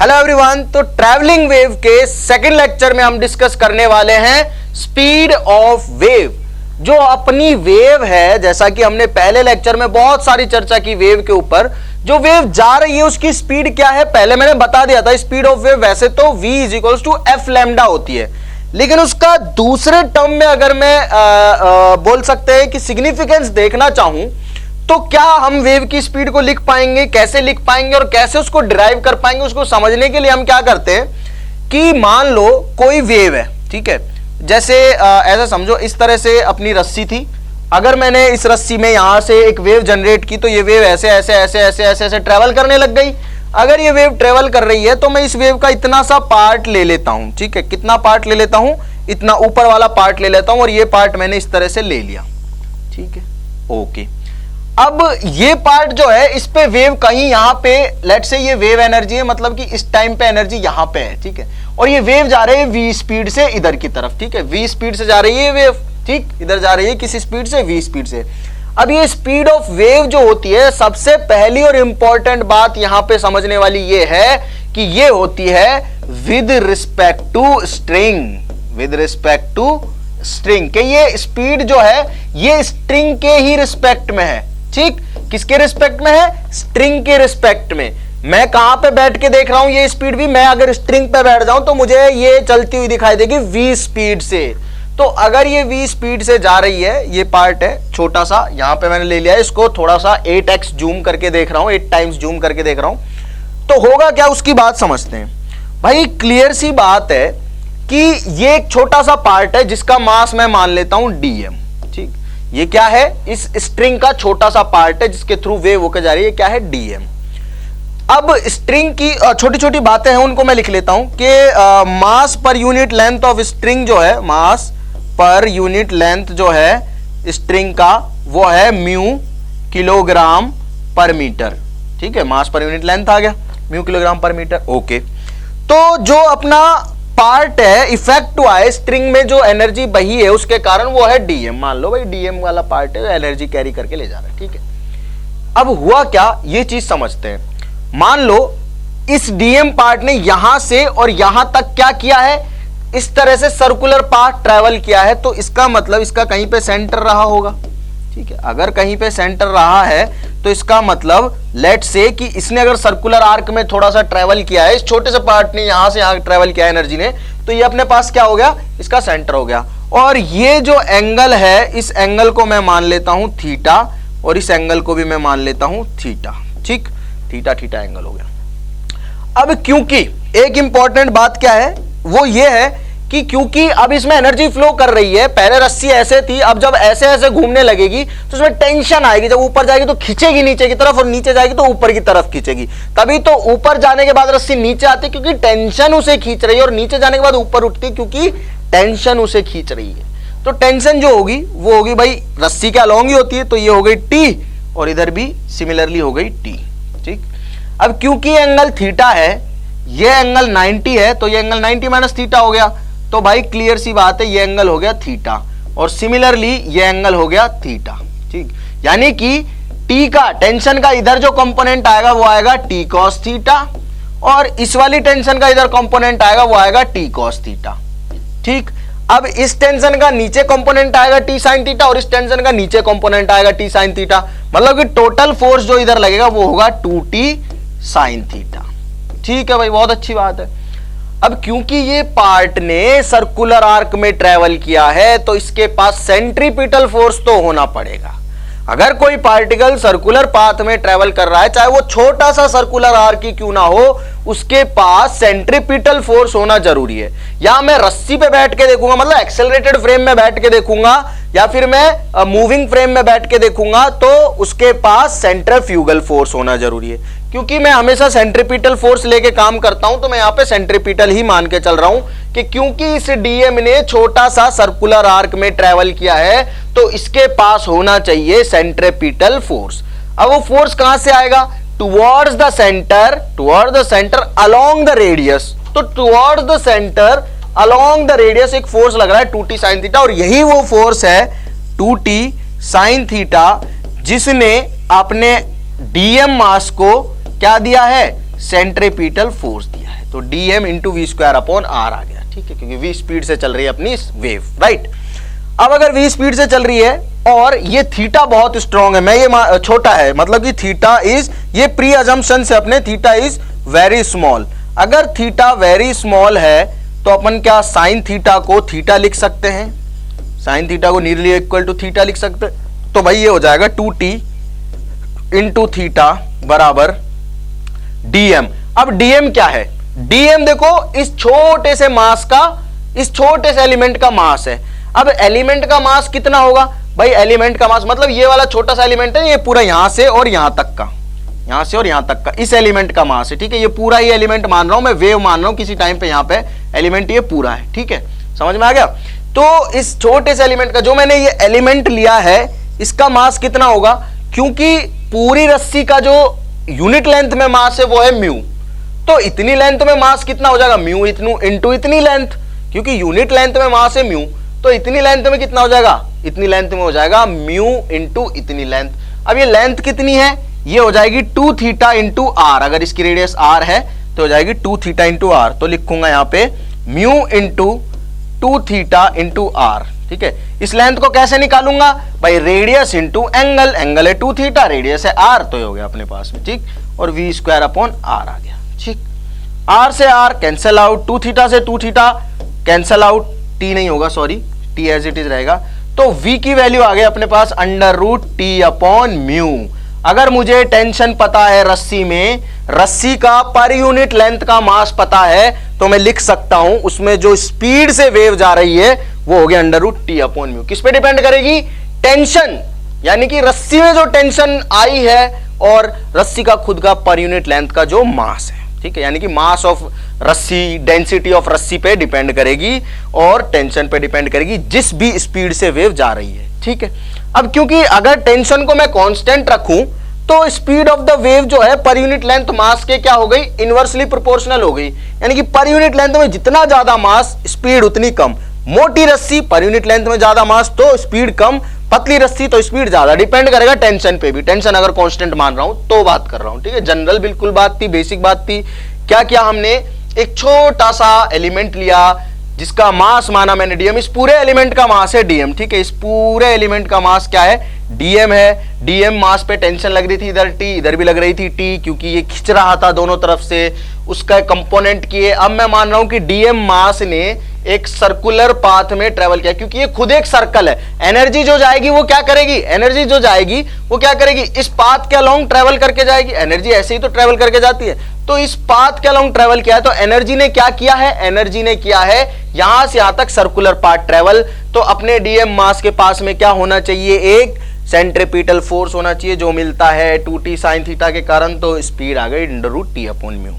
Hello everyone, तो travelling wave के second lecture में हम डिस्कस करने वाले हैं स्पीड ऑफ वेव। जो अपनी वेव है, जैसा कि हमने पहले लेक्चर में बहुत सारी चर्चा की वेव के ऊपर, जो वेव जा रही है उसकी स्पीड क्या है पहले मैंने बता दिया था। स्पीड ऑफ वेव वैसे तो v is equals to F lambda होती है, लेकिन उसका दूसरे टर्म में अगर मैं बोल सकते हैं कि सिग्निफिकेंस देखना चाहूं तो क्या हम वेव की स्पीड को लिख पाएंगे, कैसे लिख पाएंगे और कैसे उसको डिराइव कर पाएंगे, उसको समझने के लिए हम क्या करते हैं कि मान लो कोई वेव है, ठीक है। जैसे ऐसा समझो, इस तरह से अपनी रस्सी थी, अगर मैंने इस रस्सी में यहां से एक वेव जनरेट की तो ये वेव ऐसे ऐसे ऐसे ऐसे ऐसे ऐसे ट्रेवल करने लग गई। अगर ये वेव ट्रेवल कर रही है तो मैं इस वेव का इतना सा पार्ट ले लेता हूं, ठीक है। कितना पार्ट ले लेता हूं? इतना ऊपर वाला पार्ट ले लेता हूं और ये पार्ट मैंने इस तरह से ले लिया, ठीक है, ओके। अब ये पार्ट जो है, इस पे वेव कहीं यहां पे, लेट से ये वेव एनर्जी है, मतलब कि इस टाइम पे एनर्जी यहां पे है, ठीक है। और ये वेव जा रही है v स्पीड से इधर की तरफ, ठीक है, v स्पीड से जा रही है वेव, ठीक, इधर जा रही है किसी स्पीड से, v स्पीड से। अब ये स्पीड ऑफ वेव जो होती है, सबसे पहली और इंपॉर्टेंट बात यहां पे समझने वाली ये है कि ये होती है with respect to string, with respect to string, के ये स्पीड जो है ये स्ट्रिंग के ही रिस्पेक्ट में है, ठीक। किसके रिस्पेक्ट में है? स्ट्रिंग के रिस्पेक्ट में। मैं कहां पे बैठ के देख रहा हूं ये स्पीड भी, मैं अगर स्ट्रिंग पे बैठ जाऊं तो मुझे ये चलती हुई दिखाई देगी v स्पीड से। तो अगर ये v स्पीड से जा रही है, ये पार्ट है छोटा सा, यहां पे मैंने ले लिया है इसको, थोड़ा सा 8x जूम करके देख रहा हूं, 8 टाइम्स जूम करके देख रहा हूं, तो होगा क्या उसकी बात समझते हैं। भाई क्लियर सी बात है कि ये एक छोटा सा पार्ट है जिसका मास मैं मान लेता हूं dm, ठीक। ये क्या है? इस स्ट्रिंग का छोटा सा पार्ट है जिसके थ्रू वेव होकर जा रही है, क्या है? dm। अब स्ट्रिंग की छोटी छोटी बातें हैं, उनको मैं लिख लेता हूं कि मास पर यूनिट लेंथ ऑफ स्ट्रिंग जो है, मास पर यूनिट लेंथ जो है स्ट्रिंग का, वो है म्यू किलोग्राम पर मीटर, ठीक है। मास पर यूनिट लेंथ आ गया, म्यू किलोग्राम पर मीटर, ओके। तो जो अपना पार्ट है, इफेक्ट हुआ है स्ट्रिंग में, जो एनर्जी बही है उसके कारण, वो है dm। मान लो भाई dm वाला पार्ट है, एनर्जी कैरी करके ले जा रहा है, ठीक है। अब हुआ क्या, ये चीज समझते हैं। मान लो इस dm पार्ट ने यहां से और यहां तक क्या किया है, इस तरह से सर्कुलर पाथ ट्रेवल किया है, तो इसका मतलब इसका कहीं पे सेंटर रहा होगा, ठीक है। अगर कहीं पे सेंटर रहा है तो इसका मतलब लेट से कि इसने अगर सर्कुलर आर्क में थोड़ा सा ट्रेवल किया है, इस छोटे से पार्ट ने यहां से यहां ट्रेवल किया है एनर्जी ने, तो ये अपने पास क्या हो गया, इसका सेंटर हो गया। और ये जो एंगल है, इस एंगल को मैं मान लेता हूं थीटा, और इस एंगल को भी मैं मान लेता हूं थीटा, ठीक, थीटा थीटा एंगल हो गया। अब क्योंकि एक इंपॉर्टेंट बात क्या है, वो ये है कि क्योंकि अब इसमें एनर्जी फ्लो कर रही है, पहले रस्सी ऐसे थी, अब जब ऐसे ऐसे घूमने लगेगी तो उसमें टेंशन आएगी, जब ऊपर जाएगी तो खींचेगी नीचे की तरफ, और नीचे जाएगी तो ऊपर की तरफ खींचेगी। तभी तो ऊपर जाने के बाद रस्सी नीचे आती है क्योंकि टेंशन उसे खींच रही है, और नीचे जाने के बाद ऊपर उठती है क्योंकि टेंशन उसे खींच रही है। तो टेंशन जो होगी वो होगी भाई रस्सी के अलोंग ही होती है, तो ये हो गई टी, और इधर भी सिमिलरली हो गई टी, ठीक। अब क्योंकि एंगल थीटा है, ये एंगल 90 है, तो ये एंगल 90 माइनस थीटा हो गया, तो भाई क्लियर सी बात है ये एंगल हो गया थीटा, और सिमिलरली ये एंगल हो गया थीटा, ठीक। यानी कि टी का, टेंशन का इधर जो कंपोनेंट आएगा वो आएगा टी कॉस थीटा, और इस वाली टेंशन का इधर कंपोनेंट आएगा वो आएगा टी कॉस थीटा, ठीक। अब इस टेंशन का नीचे कंपोनेंट आएगा टी साइन थीटा, और इस टेंशन का नीचे कंपोनेंट आएगा टी साइन थीटा, मतलब कि टोटल फोर्स जो इधर लगेगा वो होगा 2t साइन थीटा, ठीक है भाई, बहुत अच्छी बात है। अब क्योंकि ये पार्ट ने सर्कुलर आर्क में ट्रेवल किया है, तो इसके पास सेंट्रीपिटल फोर्स तो होना पड़ेगा। अगर कोई पार्टिकल सर्कुलर पाथ में ट्रेवल कर रहा है, चाहे वो छोटा सा सर्कुलर आर्क ही क्यों ना हो, उसके पास सेंट्रीपिटल फोर्स होना जरूरी है। या मैं रस्सी पे बैठ के देखूंगा, मतलब एक्सेलरेटेड फ्रेम में बैठ के देखूंगा, या फिर मैं मूविंग फ्रेम में बैठ के देखूंगा, तो उसके पास सेंट्रीफ्यूगल फोर्स होना जरूरी है। क्योंकि मैं हमेशा सेंट्रीपिटल फोर्स लेके काम करता हूं, तो मैं यहां पे सेंट्रीपिटल ही मान के चल रहा हूं कि क्योंकि इस डीएम ने छोटा सा सर्कुलर आर्क में ट्रेवल किया है, तो इसके पास होना चाहिए सेंट्रीपिटल फोर्स। अब वो फोर्स कहां से आएगा? Towards the center along the radius. तो towards the center along the radius एक फोर्स लग रहा है 2t साइन थीटा, और यही वो फोर्स है 2t साइन थीटा जिसने अपने डीएम मास को क्या दिया है? सेंट्रीपिटल फोर्स दिया है, तो dm into v square upon r आ गया, ठीक है, क्योंकि v स्पीड से चल रही है अपनी वेव, राइट। अब अगर v स्पीड से चल रही है और ये थीटा बहुत स्ट्रॉन्ग है, मैं ये छोटा है, मतलब कि थीटा इज, ये प्री अजम्पशन से अपने थीटा इज वेरी स्मॉल, अगर थीटा वेरी स्मॉल है तो अपन क्या साइन थीटा को थीटा लिख सकते हैं, साइन थीटा को नियरली इक्वल टू थीटा लिख सकते हैं, तो भाई ये हो जाएगा 2t इंटू थीटा बराबर dm। अब dm क्या है, dm देखो इस छोटे से मास का, इस छोटे से एलिमेंट का मास है। अब एलिमेंट का मास कितना होगा भाई, एलिमेंट का मास मतलब ये वाला छोटा सा एलिमेंट है, ये पूरा यहां से और यहां तक का, यहां से और यहां तक का इस एलिमेंट का मास है, ठीक है, ये पूरा ही एलिमेंट मान रहा हूं मैं, वेव मान रहा हूं किसी टाइम पे, यहां पे एलिमेंट ये पूरा है, ठीक है, समझ में आ गया। तो इस छोटे से एलिमेंट का जो मैंने ये एलिमेंट लिया है इसका मास कितना होगा, क्योंकि पूरी रस्सी का जो यूनिट लेंथ में मास है वो है म्यू, तो इतनी लेंथ में मास कितना हो जाएगा, म्यू इंटू इतनी लेंथ, क्योंकि यूनिट लेंथ में मास है म्यू, तो इतनी लेंथ में कितना हो जाएगा, इतनी लेंथ में हो जाएगा म्यू इंटू इतनी लेंथ। अब ये लेंथ कितनी है, ये हो जाएगी 2 थीटा इंटू आर, अगर इसकी रेडियस आर है तो हो जाएगी 2 थीटा इंटू आर, तो लिखूंगा यहां पे mu into 2 theta into R, ठीक है। इस लेंथ को कैसे निकालूंगा भाई, रेडियस इंटू एंगल, एंगल है 2 थीटा, रेडियस है आर, तो ये हो गया अपने पास में, ठीक, और वी स्क्वायर अपॉन आर आ गया, ठीक। आर से आर कैंसल आउट, 2 थीटा से 2 थीटा कैंसल आउट, टी नहीं होगा sorry, T as it is रहेगा, तो v की वैल्यू आ गई अपने पास under root T upon mu. अगर मुझे टेंशन पता है रस्सी में, रस्सी का पर यूनिट लेंथ का मास पता है, तो मैं लिख सकता हूं उसमें जो स्पीड से वेव जा रही है वो हो गया under root T upon mu. किस पे डिपेंड करेगी, टेंशन, यानी कि रस्सी में जो टेंशन आई है और रस्सी का खुद का पर यूनिट लेंथ का जो मास है, ठीक है, यानी कि मास ऑफ रस्सी, डेंसिटी ऑफ रस्सी पे डिपेंड करेगी और टेंशन पे डिपेंड करेगी जिस भी स्पीड से वेव जा रही है, ठीक है। अब क्योंकि अगर टेंशन को मैं कांस्टेंट रखूं तो स्पीड ऑफ द वेव जो है पर यूनिट लेंथ मास के क्या हो गई, इनवर्सली प्रोपोर्शनल हो गई, यानी कि पर यूनिट लेंथ में जितना ज्यादा मास स्पीड उतनी कम, मोटी रस्सी पर यूनिट लेंथ में ज्यादा मास तो स्पीड कम, पतली रस्सी तो स्पीड ज्यादा, डिपेंड करेगा टेंशन पे भी, टेंशन अगर कांस्टेंट मान रहा हूं तो बात कर रहा हूं, ठीक है, जनरल बिल्कुल बात थी, बेसिक बात थी। क्या किया हमने, एक छोटा सा एलिमेंट लिया जिसका मास माना मैंने डीएम, इस पूरे एलिमेंट का मास है डीएम, ठीक है, इस पूरे एलिमेंट का मास क्या है, डीएम है। डीएम मास पे टेंशन लग रही थी, इधर टी, इधर भी लग रही थी टी, क्योंकि ये खींच रहा था दोनों तरफ से, उसका कंपोनेंट किए। अब मैं मान रहा हूं कि डीएम मास ने एक सर्कुलर पाथ में ट्रेवल किया, क्योंकि ये खुद एक सर्कल है, एनर्जी जो जाएगी वो क्या करेगी, एनर्जी जो जाएगी वो क्या करेगी, इस पाथ के अलोंग ट्रेवल करके जाएगी, एनर्जी ऐसे ही तो ट्रेवल करके जाती है, तो इस पाथ के अलोंग ट्रेवल किया है, तो एनर्जी ने क्या किया है, एनर्जी ने किया है यहां से यहां तक सर्कुलर पाथ ट्रेवल, तो अपने डीएम मास के पास में क्या होना चाहिए, एक सेंट्रीपिटल फोर्स होना चाहिए जो मिलता है 2t sin थीटा के कारण, तो स्पीड आ गई under root T upon mu.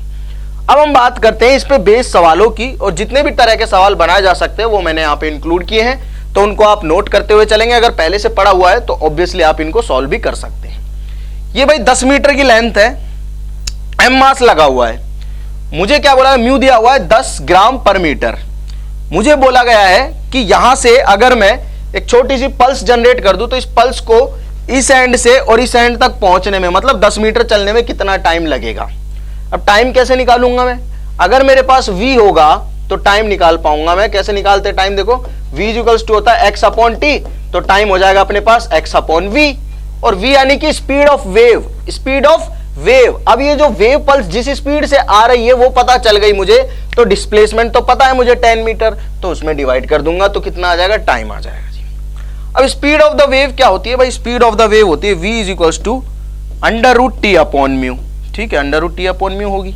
अब हम बात करते हैं इस पे बेस सवालों की, और जितने भी तरह के सवाल बनाए जा सकते हैं वो मैंने यहाँ पे इंक्लूड किए हैं, तो उनको आप नोट करते हुए चलेंगे। अगर पहले से पढ़ा हुआ है तो ऑब्वियसली आप इनको सॉल्व भी कर सकते हैं। ये भाई 10 मीटर की लेंथ है, एम मास लगा हुआ है, मुझे क्या बोला है, म्यू दिया हुआ है 10 ग्राम पर मीटर। मुझे बोला गया है कि यहां से अगर मैं एक छोटी सी पल्स जनरेट कर दूं तो इस पल्स को इस एंड से और इस एंड तक पहुंचने में, मतलब 10 मीटर चलने में कितना टाइम लगेगा। अब टाइम कैसे निकालूंगा मैं, अगर मेरे पास v होगा तो टाइम निकाल पाऊंगा मैं। कैसे निकालते टाइम, देखो v इक्वल्स टू होता है x अपॉन टी, तो टाइम हो जाएगा अपने पास x अपॉन v, और v यानी कि speed of wave, speed of wave. अब ये जो वेव पल्स जिस स्पीड से आ रही है वो पता चल गई मुझे, तो डिस्प्लेसमेंट तो पता है मुझे 10 मीटर, तो उसमें डिवाइड कर दूंगा तो कितना आ जाएगा, टाइम आ जाएगा जी। अब स्पीड ऑफ द वेव क्या होती है भाई, स्पीड ऑफ द वेव होती है v equals to under root T upon mu, ठीक है, under root T upon mu होगी।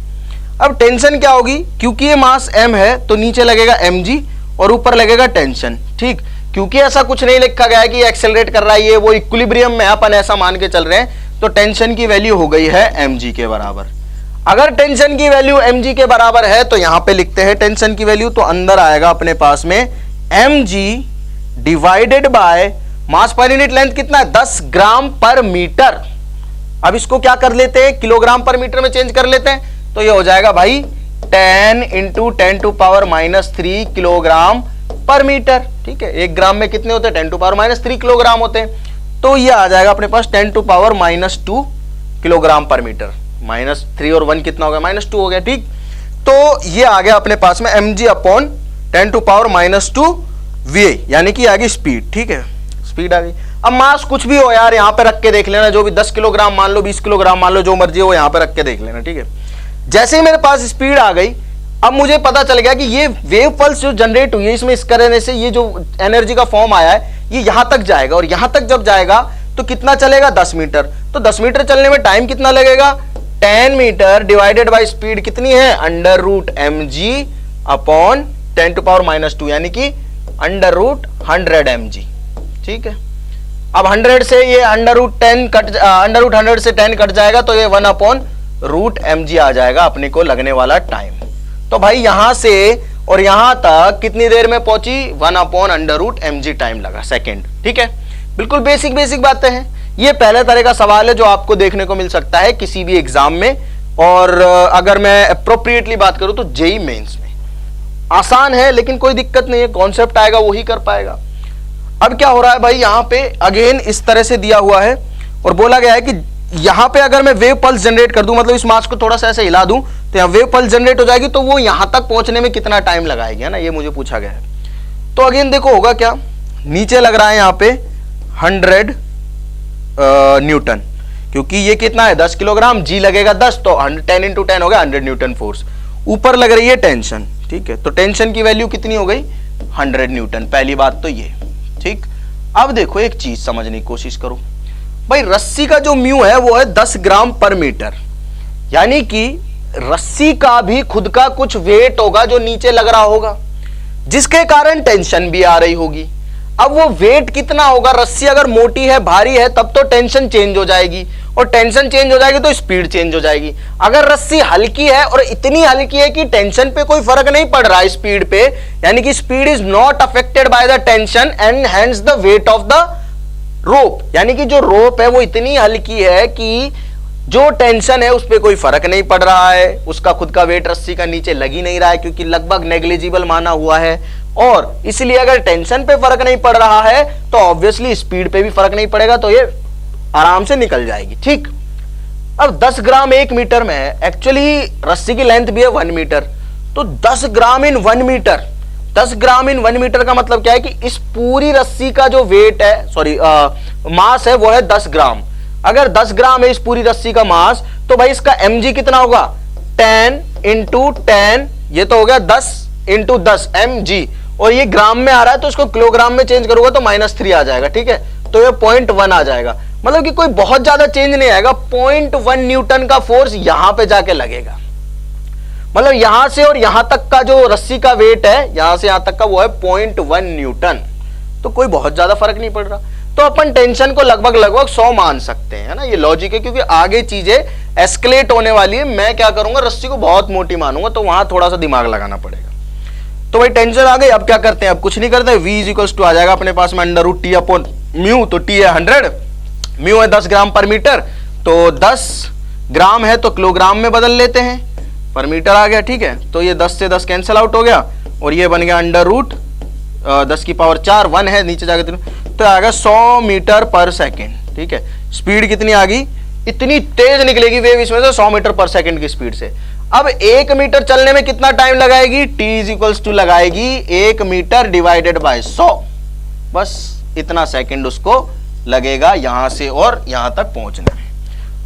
अब टेंशन क्या होगी, क्योंकि ये मास m है तो नीचे लगेगा mg और ऊपर लगेगा टेंशन, ठीक, क्योंकि ऐसा कुछ नहीं लिखा गया है कि एक्सेलरेट कर रहा है, ये वो इक्विलिब्रियम में अपन ऐसा मान के चल रहे हैं, तो टेंशन की वैल्यू हो गई है mg के बराबर। अगर टेंशन की वैल्यू mg के बराबर है तो यहां पे लिखते हैं टेंशन की वैल्यू, तो अंदर आएगा अपने पास में mg डिवाइडेड बाय मास पर यूनिट लेंथ कितना है, 10 ग्राम पर मीटर। अब इसको क्या कर लेते हैं, किलोग्राम पर मीटर में चेंज कर लेते हैं, तो ये हो जाएगा भाई 10 इंटू 10 टू पावर -3 किलोग्राम पर मीटर, ठीक है। 1 ग्राम में कितने होते हैं, 10 टू पावर -3 किलोग्राम होते हैं, तो ये आ जाएगा अपने पास 10 टू पावर -2 किलोग्राम पर मीटर। -3 और 1 कितना हो गया, -2 हो गया। ठीक, तो ये आ गया अपने पास में mg अपॉन 10⁻⁻2 va, यानी कि आ गई स्पीड। ठीक है, स्पीड आ गई। अब मास कुछ भी हो यार, यहां पे रख के देख लेना, जो भी 10 किलोग्राम मान लो, 20 किलोग्राम मान लो, जो मर्जी हो यहां पे रख के देख लेना। ठीक है, जैसे ही मेरे पास स्पीड आ गई, अब मुझे पता चल गया कि ये वेव पल्स जो जनरेट हुई है, इसमें इस करने से ये जो एनर्जी का फॉर्म आया है ये यहां तक जाएगा, और यहां तक जब जाएगा तो कितना चलेगा, 10 मीटर। तो 10 मीटर चलने में टाइम कितना लगेगा, 10 मीटर डिवाइडेड बाय स्पीड कितनी है, √mg अपॉन 10⁻⁻2, यानी कि √100 mg। ठीक है, अब 100 से ये √100 से 10 कट जाएगा, तो ये 1/√mg आ जाएगा अपने को लगने वाला टाइम। तो भाई यहां से और यहां तक कितनी देर में पहुंची, 1/√mg टाइम लगा, सेकेंड। ठीक है, बिल्कुल बेसिक बातें हैं। ये पहले तरह का सवाल है जो आपको देखने को मिल सकता है किसी भी एग्जाम में, और अगर मैं अप्रोप्रिएटली बात करूं तो जेईई मेंस में आसान है, लेकिन कोई दिक्कत नहीं है, कॉन्सेप्ट आएगा वही कर पाएगा। अब क्या हो रहा है भाई, यहां पे अगेन इस तरह से दिया हुआ है और बोला गया है कि यहां पे अगर मैं वेव पल्स जनरेट कर दूं, मतलब इस मास को थोड़ा सा ऐसे हिला दूं तो यहां वेव पल्स जनरेट हो जाएगी, तो वो यहां तक पहुंचने में कितना टाइम लगाएगी, है ना, ये मुझे पूछा गया है। तो अगेन देखो होगा क्या, नीचे लग रहा है यहां पे 100 न्यूटन, क्योंकि ये कितना है 10 किलोग्राम, जी लगेगा 10, तो 10 × 10 हो गया 100 न्यूटन फोर्स। ऊपर लग रही है टेंशन। ठीक है, तो टेंशन की वैल्यू कितनी हो गई, 100 न्यूटन। पहली बात तो ये। ठीक, अब देखो एक चीज समझने की कोशिश करो भाई, रस्सी का जो म्यू है वो है 10 ग्राम पर मीटर, यानी कि रस्सी का भी खुद का कुछ वेट होगा जो नीचे लग रहा होगा, जिसके कारण टेंशन भी आ रही होगी। अब वो वेट कितना होगा, रस्सी अगर मोटी है, भारी है, तब तो टेंशन चेंज हो जाएगी, और टेंशन चेंज हो जाएगी तो स्पीड चेंज हो जाएगी। अगर रस्सी हल्की है और इतनी हल्की है कि टेंशन पे कोई फर्क नहीं पड़ रहा है स्पीड पे, यानी कि speed is not affected by the tension and hence the weight of the rope, यानी कि जो रोप है वो इतनी हल्की है कि जो टेंशन है उस पर कोई फर्क नहीं पड़ रहा है, उसका खुद का वेट रस्सी का नीचे लग ही नहीं रहा है, क्योंकि लगभग नेग्लिजिबल माना हुआ है, और इसलिए अगर टेंशन पे फर्क नहीं पड़ रहा है तो ऑब्वियसली स्पीड पे भी फर्क नहीं पड़ेगा, तो ये आराम से निकल जाएगी। ठीक, अब 10 ग्राम 1 मीटर में है, एक्चुअली रस्सी की लेंथ भी है 1 मीटर, तो 10 ग्राम इन 1 मीटर, 10 ग्राम इन 1 मीटर का मतलब क्या है कि इस पूरी रस्सी का जो वेट है, सॉरी मास है, वो है 10 ग्राम। अगर 10 ग्राम है इस पूरी रस्सी का मास, तो भाई इसका mg कितना होगा, 10 × 10, ये तो हो गया 10 × 10 mg, और ये ग्राम में आ रहा है तो इसको किलोग्राम में चेंज करोगे तो -3 आ जाएगा। ठीक है, तो ये 0.1 आ जाएगा, मतलब कि कोई बहुत ज्यादा चेंज नहीं आएगा। 0.1 न्यूटन का फोर्स यहां पे जाके लगेगा, मतलब यहां से और यहां तक का जो रस्सी का वेट है, यहां से यहां तक का, वो है 0.1 न्यूटन, तो कोई बहुत ज्यादा फर्क नहीं पड़ रहा। तो अपन टेंशन को लगभग 100 मान सकते हैं, है ना, ये लॉजिक है, क्योंकि आगे चीजें एस्केलेट होने वाली है। मैं क्या करूंगा, रस्सी को बहुत मोटी मानूंगा, तो वहां थोड़ा सा दिमाग लगाना पड़ेगा। तो भाई टेंशन आ गई, अब क्या करते हैं, अब कुछ नहीं करते, v = आ जाएगा अपने पास में √T अपॉन म्यू, तो T है 100, म्यू है 10 ग्राम पर मीटर, तो 10 ग्राम है तो किलोग्राम में बदल लेते हैं, पर मीटर आ गया। ठीक है, तो ये 10 से 10 कैंसिल आउट हो गया, और ये बन गया √10⁴ 1 है नीचे जाकर, तो आ गया 100 मीटर पर सेकेंड। ठीक है, स्पीड कितनी आ गई, इतनी तेज निकलेगी वेव इसमें से 100 मीटर पर सेकेंड की स्पीड से। अब 1 मीटर चलने में कितना टाइम लगाएगी, T = लगाएगी 1 मीटर डिवाइडेड बाय 100, बस इतना सेकंड उसको लगेगा यहां से और यहां तक पहुंचने में।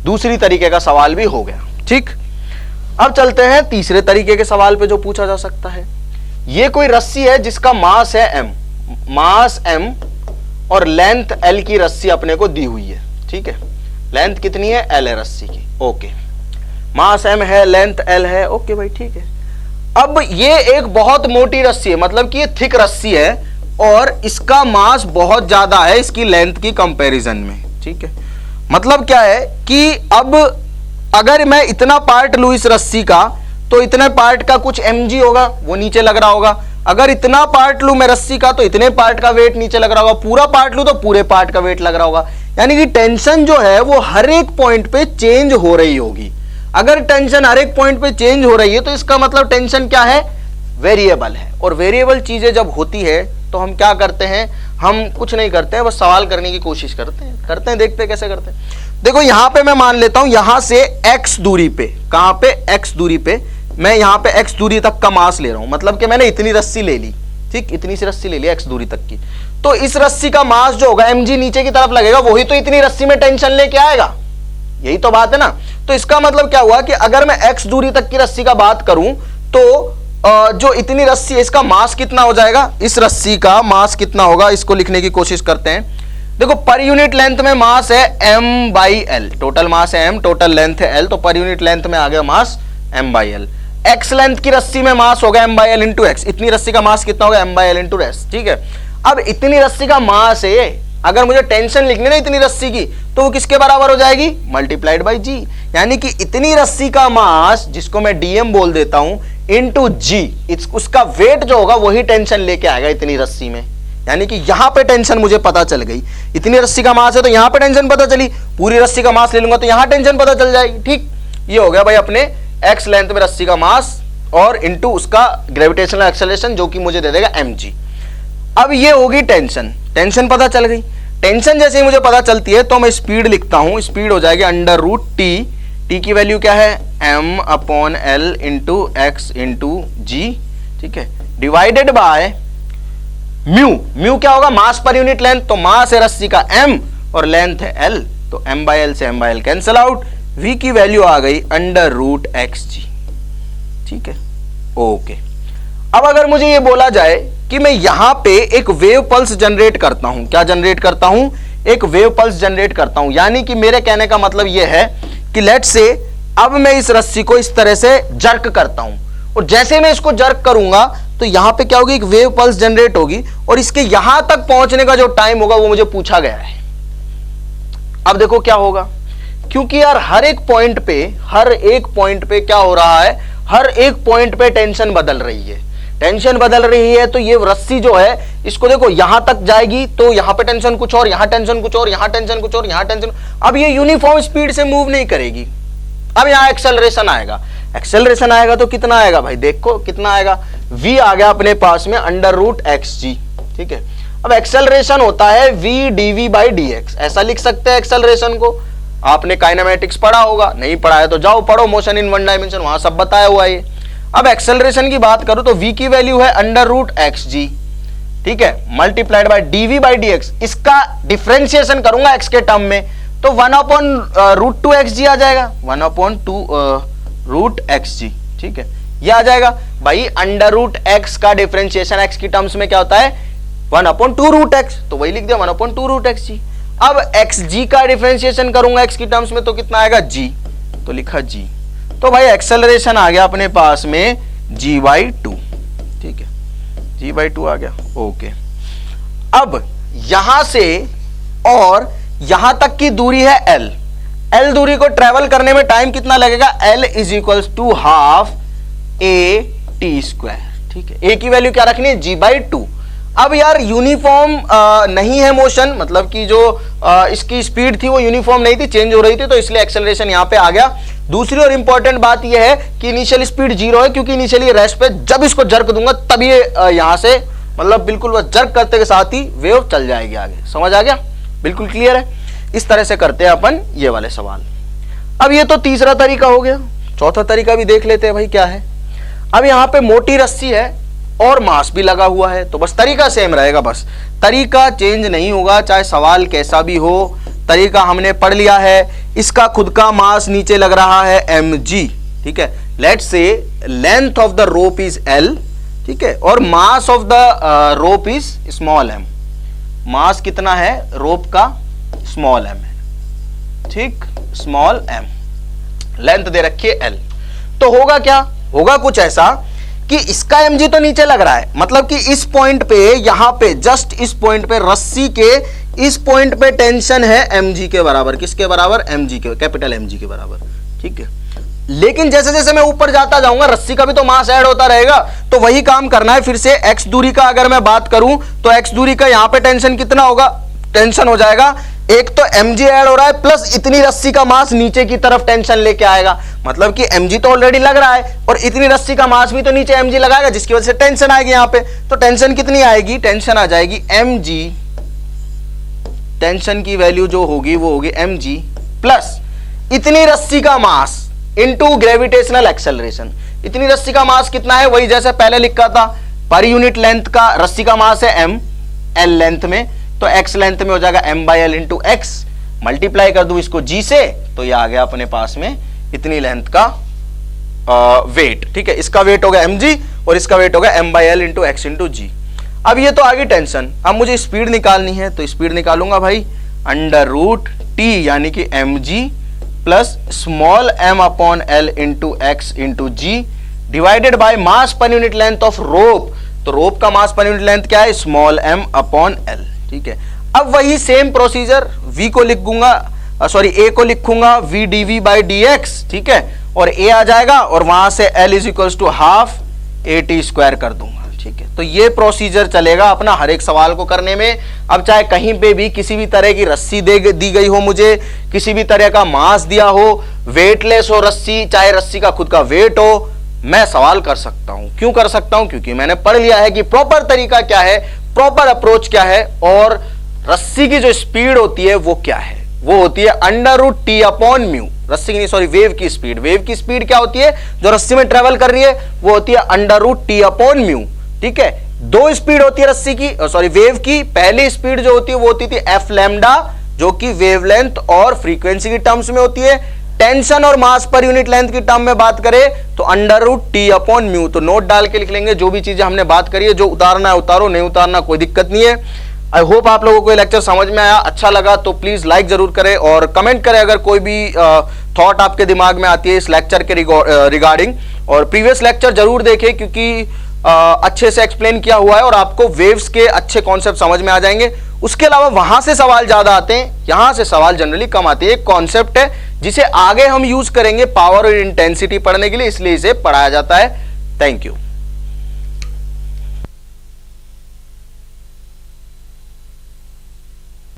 दूसरी तरीके का सवाल भी हो गया। ठीक, अब चलते हैं तीसरे तरीके के सवाल पे जो पूछा जा सकता है। ये कोई रस्सी है जिसका मास है m, मास m और लेंथ l की रस्सी अपने को दी हुई है। ठीक है, लेंथ कितनी है, l है रस्सी की। ओके, मास m है, लेंथ l है। ओके भाई, ठीक है। अब ये एक बहुत मोटी रस्सी है, मतलब कि ये थिक रस्सी है और इसका मास बहुत ज्यादा है इसकी लेंथ की कंपैरिजन में। ठीक है, मतलब क्या है कि अब अगर मैं इतना पार्ट लूं इस रस्सी का, तो इतने पार्ट का कुछ mg होगा, वो नीचे लग रहा होगा। अगर इतना पार्ट लूं मैं रस्सी का, तो इतने पार्ट का वेट नीचे लग रहा होगा। पूरा पार्ट लूं तो पूरे पार्ट का वेट लग रहा होगा। यानी कि टेंशन जो है वो हर एक पॉइंट पे चेंज हो रही होगी। अगर टेंशन हर एक पॉइंट पे चेंज हो रही है तो इसका मतलब टेंशन क्या है, वेरिएबल है। और वेरिएबल चीजें जब होती है तो हम क्या करते हैं, हम कुछ नहीं करते हैं, बस सवाल करने की कोशिश करते हैं, देखते हैं कैसे करते हैं। देखो यहां पे मैं मान लेता हूं यहां से x दूरी पे, कहां पे, x दूरी पे मैं यहां पे x दूरी तक का मास ले रहा हूं, मतलब कि मैंने इतनी रस्सी ले ली, ठीक, इतनी सी रस्सी ले ली x दूरी तक की, तो इस रस्सी का मास जो होगा mg नीचे की तरफ लगेगा, वही तो इतनी रस्सी में टेंशन लेके आएगा, यही तो बात है ना। तो इसका मतलब क्या हुआ कि अगर मैं x दूरी तक की रस्सी का बात करूं तो जो इतनी रस्सी है इसका मास कितना हो जाएगा, इस रस्सी का मास कितना होगा, इसको लिखने की कोशिश करते हैं। देखो पर यूनिट लेंथ में मास है m/l, टोटल मास है m, टोटल लेंथ है l, तो पर यूनिट लेंथ में आ गया मास m/l। x लेंथ की रस्सी में मास होगा m/l इंटू x, इतनी रस्सी का मास कितना होगा m/l इंटू s, ठीक है। अब इतनी रस्सी का मास है, अगर मुझे टेंशन लिखनी ना इतनी रस्सी की, तो वो किसके बराबर हो जाएगी, मल्टीप्लाइड बाई g, यानी कि इतनी रस्सी का मास, जिसको मैं dm बोल देता हूं, इंटू g, उसका वेट जो होगा वही टेंशन लेके आएगा इतनी रस्सी में, यानी कि यहां पे टेंशन मुझे पता चल गई, इतनी रस्सी का मास है तो यहां पे टेंशन पता चली, पूरी रस्सी का मास ले लूंगा तो यहां टेंशन पता चल जाएगी, ठीक। ये हो गया भाई अपने x लेंथ में रस्सी का मास और इंटू उसका ग्रेविटेशनल एक्सेलरेशन, जो कि मुझे दे देगा mg। अब ये होगी टेंशन, टेंशन पता चल गई, टेंशन जैसे ही मुझे पता चलती है तो मैं स्पीड लिखता हूं, स्पीड हो जाएगी अंडर रूट टी, टी की वैल्यू क्या है m/l इंटू x इंटू जी, ठीक है, डिवाइडेड बाय म्यू, म्यू क्या होगा, मास पर यूनिट लेंथ, तो मास है रस्सी का m और लेंथ है l, तो m/l से m/l कैंसल आउट, v की वैल्यू आ गई अंडर रूट xg, ठीक है, ओके। अब अगर मुझे ये बोला जाए कि मैं यहां पे एक वेव पल्स जनरेट करता हूं, क्या जनरेट करता हूं, एक वेव पल्स जनरेट करता हूं, यानी कि मेरे कहने का मतलब यह है कि लेट्स से अब मैं इस रस्सी को इस तरह से जर्क करता हूं, और जैसे मैं इसको जर्क करूंगा तो यहां पे क्या होगी, एक वेव पल्स जनरेट होगी, और इसके यहां तक पहुंचने का जो टाइम होगा वो मुझे पूछा गया है। अब देखो क्या होगा, क्योंकि यार हर एक पॉइंट पे क्या हो रहा है, हर एक पॉइंट पे टेंशन बदल रही है, टेंशन बदल रही है, तो ये रस्सी जो है इसको देखो यहां तक जाएगी तो यहां पे टेंशन कुछ और, यहां टेंशन कुछ और, यहां टेंशन कुछ और, यहां टेंशन, अब ये यूनिफॉर्म स्पीड से मूव नहीं करेगी। अब यहां एक्सेलरेशन आएगा, एक्सेलरेशन आएगा तो कितना आएगा भाई, देखो कितना आएगा, v आ गया अपने पास में अंडर रूट xg, ठीक है। अब एक्सेलरेशन होता है v dv बाई dx, ऐसा लिख सकते हैं एक्सेलरेशन को, आपने काइनेमेटिक्स पढ़ा होगा, नहीं पढ़ा है तो जाओ पढ़ो मोशन इन वन डायमेंशन, वहां सब बताया हुआ है। अब एक्सेलरेशन की बात करूं तो v की वैल्यू है अंडर रूट xg, ठीक है, multiplied by dv by dx, इसका डिफरेंशिएशन करूंगा x के टर्म में तो 1/√2xg आ जाएगा, 1/2√xg, ठीक है, ये आ जाएगा भाई। अंडर रूट x का डिफरेंशिएशन x की टर्म्स में क्या होता है 1/2√x, तो वही लिख दिया 1/2√xg। अब xg का डिफरेंशिएशन करूंगा x की टर्म्स में तो कितना आएगा g, तो लिखा g, तो भाई एक्सेलरेशन आ गया अपने पास में g/2, ठीक है, g/2 आ गया, ओके। अब यहां से और यहां तक की दूरी है l, l दूरी को ट्रेवल करने में टाइम कितना लगेगा, l is equal to half a t square, ठीक है, a की वैल्यू क्या रखनी है g/2। अब यार यूनिफॉर्म नहीं है मोशन, मतलब कि जो इसकी स्पीड थी वो यूनिफॉर्म नहीं थी, चेंज हो रही थी, तो इसलिए एक्सेलरेशन यहां पे आ गया। दूसरी और इंपॉर्टेंट बात यह है कि इनिशियल स्पीड 0 है, क्योंकि इनिशियली रेस्ट पे जब इसको जर्क दूंगा तब ये यहां से मतलब बिल्कुल बस जर्क करते के साथ ही वेव चल जाएगी आगे, समझ आ गया, बिल्कुल क्लियर है। इस तरह से करते हैं अपन ये वाले सवाल। अब ये तो तीसरा तरीका हो गया, चौथा तरीका भी देख लेते हैं भाई क्या है। अब यहां पे मोटी रस्सी है और मास भी लगा हुआ है, तो बस तरीका सेम रहेगा, बस तरीका चेंज नहीं होगा, चाहे सवाल कैसा भी हो, तरीका हमने पढ़ लिया है। इसका खुद का मास नीचे लग रहा है mg, ठीक है, let's say length of the rope is l, ठीक है, और mass of the rope is small m, मास कितना है रोप का, स्मॉल m है, ठीक, स्मॉल m, लेंथ दे रखी है l। तो होगा क्या, होगा कुछ ऐसा कि इसका mg तो नीचे लग रहा है, मतलब कि इस पॉइंट पे, यहां पे जस्ट इस पॉइंट पे रस्सी के इस पॉइंट पे टेंशन है mg के बराबर, किसके बराबर, mg के, कैपिटल mg के बराबर, ठीक है। लेकिन जैसे जैसे मैं ऊपर जाता जाऊंगा रस्सी का भी तो मास ऐड होता रहेगा, तो वही काम करना है फिर से। x दूरी का अगर मैं बात करूं तो x दूरी का यहां पे टेंशन कितना होगा, टेंशन हो जाएगा, एक तो mg ऐड हो रहा है प्लस इतनी रस्सी का मास नीचे की तरफ टेंशन लेके आएगा, मतलब कि mg तो ऑलरेडी लग रहा है और इतनी रस्सी का मास भी तो नीचे mg लगाएगा, जिसकी वजह से टेंशन आएगी यहां पे। तो टेंशन कितनी आएगी, टेंशन आ जाएगी mg, टेंशन की वैल्यू जो होगी वो होगी mg प्लस इतनी रस्सी का मास इनटू ग्रेविटेशनल एक्सेलरेशन। इतनी रस्सी का मास कितना है, वही जैसे पहले लिखा था, पर यूनिट लेंथ का रस्सी का मास है m, l लेंथ में, तो x लेंथ में हो जाएगा m by L into x, multiply कर दूं इसको g से, तो ये आ गया अपने पास में इतनी लेंथ का वेट। ठीक है, इसका वेट हो गया mg और इसका वेट हो गया m by L into x into g. अब ये तो आगे टेंशन, अब मुझे स्पीड निकालनी है, तो स्पीड निकालूंगा भाई अंडर रूट टी यानी कि mg plus small m upon L into x into G divided by mass पर यूनिट लेंथ ऑफ रोप। तो रोप का मास पर यूनिट लेंथ क्या है, स्मॉल m अपॉन एल। ठीक है, अब वही सेम प्रोसीजर v को लिखूंगा, सॉरी a को लिखूंगा v dv बाई dx। ठीक है, और a आ जाएगा और वहां से l is equals to half a t square कर दूंगा। ठीक है, तो ये प्रोसीजर चलेगा अपना हर एक सवाल को करने में। अब चाहे कहीं पे भी किसी भी तरह की रस्सी दी गई हो, मुझे किसी भी तरह का मास दिया हो, वेटलेस हो रस्सी, चाहे रस्सी का खुद का वेट हो, मैं सवाल कर सकता हूं। क्यों कर सकता हूं, क्योंकि मैंने पढ़ लिया है कि प्रॉपर तरीका क्या है, प्रॉपर अप्रोच क्या है, और रस्सी की जो स्पीड होती है वो क्या है, वो होती है under root T upon mu. रस्सी की नहीं, सॉरी वेव की स्पीड। वेव की स्पीड क्या होती है, जो रस्सी में ट्रेवल कर रही है वो होती है under root T upon mu. ठीक है, दो स्पीड होती है रस्सी की, सॉरी वेव की। पहली स्पीड जो होती है वो होती थी एफ लैम्डा, जो कि वेवलेंथ और फ्रीक्वेंसी की टर्म्स में होती है। टेंशन और मास पर यूनिट लेंथ की टर्म में बात करें तो under root T upon mu. तो नोट डाल के लिख लेंगे जो भी चीजें हमने बात करी है, जो उतारना है उतारो, नहीं उतारना कोई दिक्कत नहीं है। आई होप आप लोगों को ये लेक्चर समझ में आया, अच्छा लगा तो प्लीज लाइक जरूर करें और कमेंट करें अगर कोई भी थॉट आपके दिमाग में आती है इस लेक्चर के रिगार्डिंग। और प्रीवियस लेक्चर जरूर देखें क्योंकि अच्छे से एक्सप्लेन किया हुआ है और आपको वेव्स के अच्छे कॉन्सेप्ट समझ में आ जाएंगे। उसके अलावा वहां से सवाल ज्यादा आते हैं, यहां से सवाल जनरली कम आते हैं। एक कॉन्सेप्ट है जिसे आगे हम यूज करेंगे पावर और इंटेंसिटी पढ़ने के लिए, इसलिए इसे पढ़ाया जाता है। Thank you.